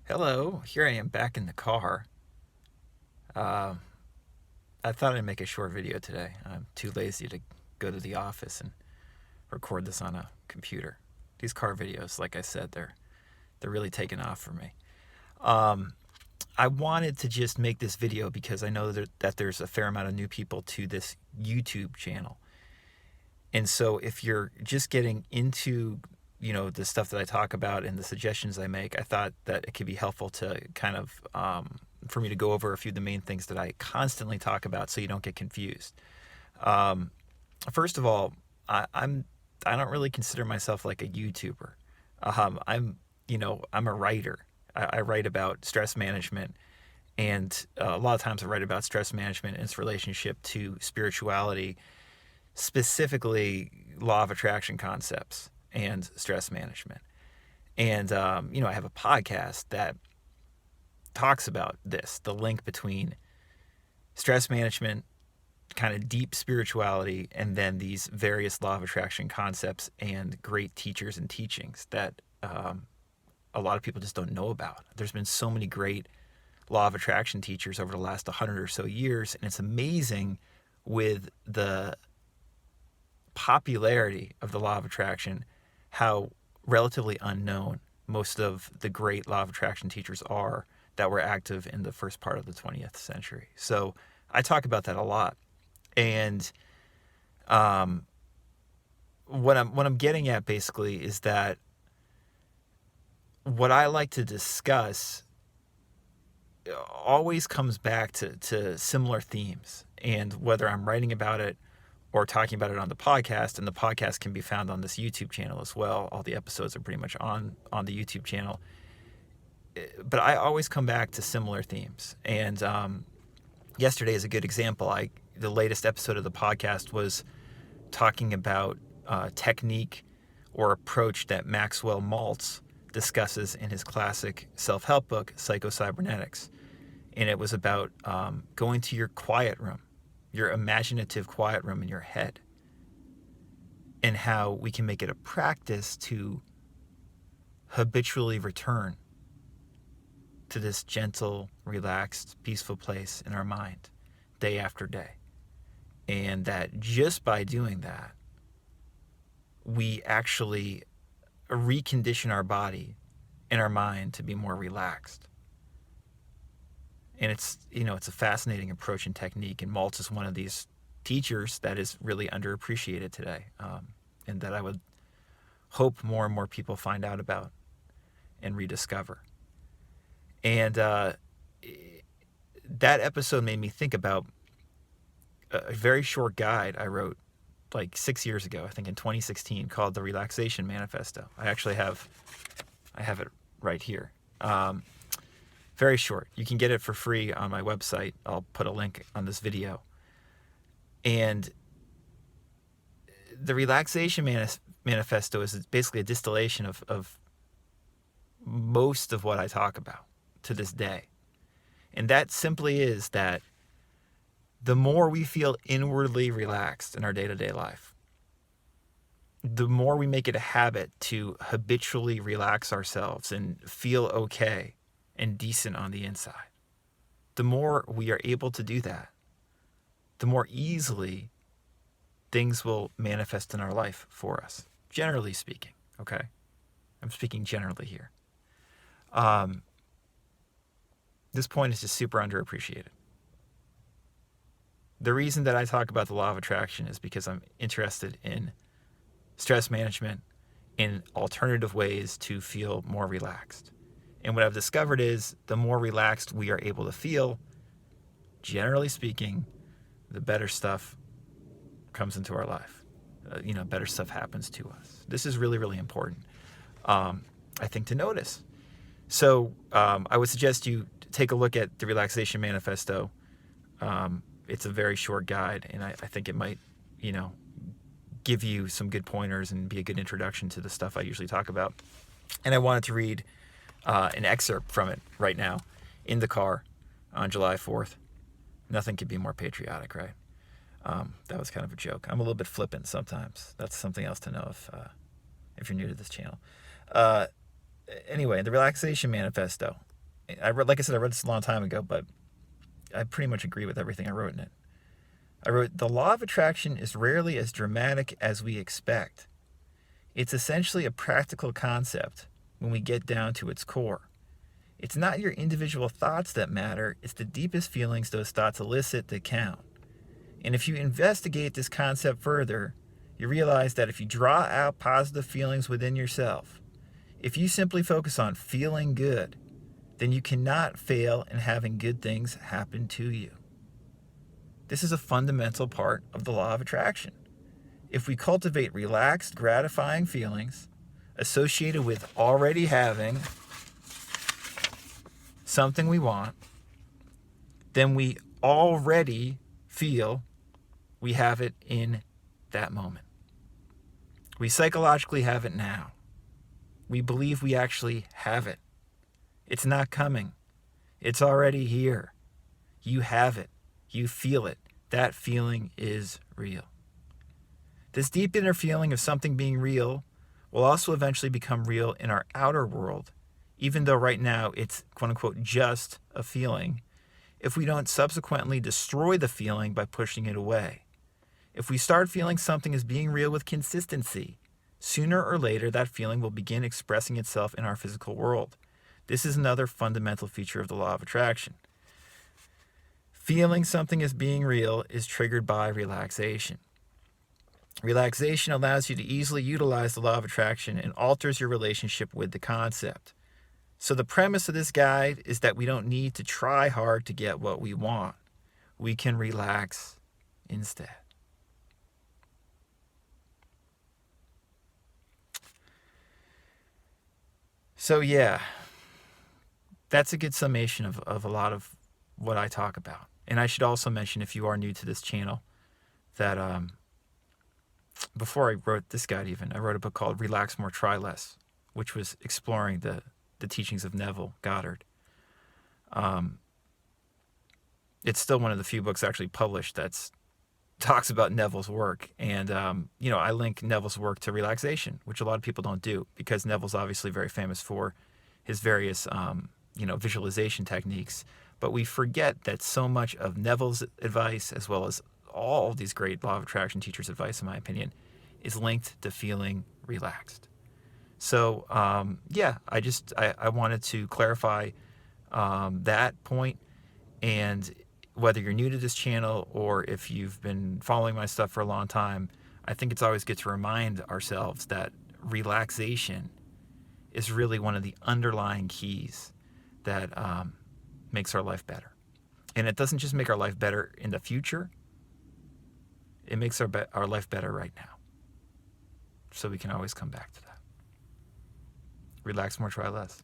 Hello, here I am back in the car. Uh, I thought I'd make a short video today. I'm too lazy to go to the office and record this on a computer. These car videos, like I said, they're really taking off for me. Um, I wanted to just make this video because I know that there's a fair amount of new people to this YouTube channel. And so if you're just getting into the stuff that I talk about and the suggestions I make, I thought that it could be helpful to kind of for me to go over a few of the main things that I constantly talk about, so you don't get confused. Um, First of all, I don't really consider myself like a YouTuber. I'm a writer. I write about stress management, and a lot of times I write about stress management and its relationship to spirituality, specifically law of attraction concepts and stress management. And, I have a podcast that talks about this, the link between stress management, kind of deep spirituality, and then these various law of attraction concepts and great teachers and teachings that a lot of people just don't know about. There's been so many great law of attraction teachers over the last 100 or so years, and it's amazing with the popularity of the law of attraction, how relatively unknown most of the great law of attraction teachers are that were active in the first part of the 20th century. So I talk about that a lot. And what I'm getting at basically is that what I like to discuss always comes back to similar themes. And whether I'm writing about it or talking about it on the podcast, and the podcast can be found on this YouTube channel as well. All the episodes are pretty much on the YouTube channel. But I always come back to similar themes. And yesterday is a good example. The latest episode of the podcast was talking about technique or approach that Maxwell Maltz discusses in his classic self-help book, Psycho-Cybernetics. And it was about going to your quiet room, your imaginative quiet room in your head, and how we can make it a practice to habitually return to this gentle, relaxed, peaceful place in our mind day after day. And that just by doing that, we actually recondition our body and our mind to be more relaxed. And it's a fascinating approach and technique. And Maltz is one of these teachers that is really underappreciated today, and that I would hope more and more people find out about and rediscover. And that episode made me think about a very short guide I wrote like 6 years ago, I think in 2016, called the Relaxation Manifesto. I have it right here. Very short. You can get it for free on my website. I'll put a link on this video. And the Relaxation Manifesto is basically a distillation of most of what I talk about to this day. And that simply is that the more we feel inwardly relaxed in our day-to-day life, the more we make it a habit to habitually relax ourselves and feel okay and decent on the inside, the more we are able to do that, the more easily things will manifest in our life for us, generally speaking, okay? I'm speaking generally here. This point is just super underappreciated. The reason that I talk about the law of attraction is because I'm interested in stress management, in alternative ways to feel more relaxed. And what I've discovered is the more relaxed we are able to feel, generally speaking, the better stuff comes into our life. Better stuff happens to us. This is really, really important, I think, to notice. So I would suggest you take a look at the Relaxation Manifesto. It's a very short guide, and I think it might, give you some good pointers and be a good introduction to the stuff I usually talk about. And I wanted to read an excerpt from it right now in the car on July 4th. Nothing could be more patriotic, right? That was kind of a joke. I'm a little bit flippant sometimes. That's something else to know if you're new to this channel. Anyway, the Relaxation Manifesto. like I said, I read this a long time ago, but I pretty much agree with everything I wrote in it. I wrote, the law of attraction is rarely as dramatic as we expect. It's essentially a practical concept when we get down to its core. It's not your individual thoughts that matter, it's the deepest feelings those thoughts elicit that count. And if you investigate this concept further, you realize that if you draw out positive feelings within yourself, if you simply focus on feeling good, then you cannot fail in having good things happen to you. This is a fundamental part of the law of attraction. If we cultivate relaxed, gratifying feelings associated with already having something we want, then we already feel we have it in that moment. We psychologically have it now. We believe we actually have it. It's not coming. It's already here. You have it. You feel it. That feeling is real. This deep inner feeling of something being real will also eventually become real in our outer world, even though right now it's quote unquote just a feeling, if we don't subsequently destroy the feeling by pushing it away. If we start feeling something as being real with consistency, sooner or later that feeling will begin expressing itself in our physical world. This is another fundamental feature of the law of attraction. Feeling something as being real is triggered by relaxation. Relaxation allows you to easily utilize the law of attraction and alters your relationship with the concept. So the premise of this guide is that we don't need to try hard to get what we want. We can relax instead. So yeah, that's a good summation of a lot of what I talk about. And I should also mention, if you are new to this channel, that before I wrote this guide even, I wrote a book called Relax More, Try Less, which was exploring the teachings of Neville Goddard. It's still one of the few books actually published that's talks about Neville's work. And, I link Neville's work to relaxation, which a lot of people don't do, because Neville's obviously very famous for his various, visualization techniques. But we forget that so much of Neville's advice, as well as all these great law of attraction teachers' advice, in my opinion, is linked to feeling relaxed. So, I wanted to clarify that point. And whether you're new to this channel or if you've been following my stuff for a long time, I think it's always good to remind ourselves that relaxation is really one of the underlying keys that makes our life better. And it doesn't just make our life better in the future, it makes our life better right now. So we can always come back to that. Relax more, try less.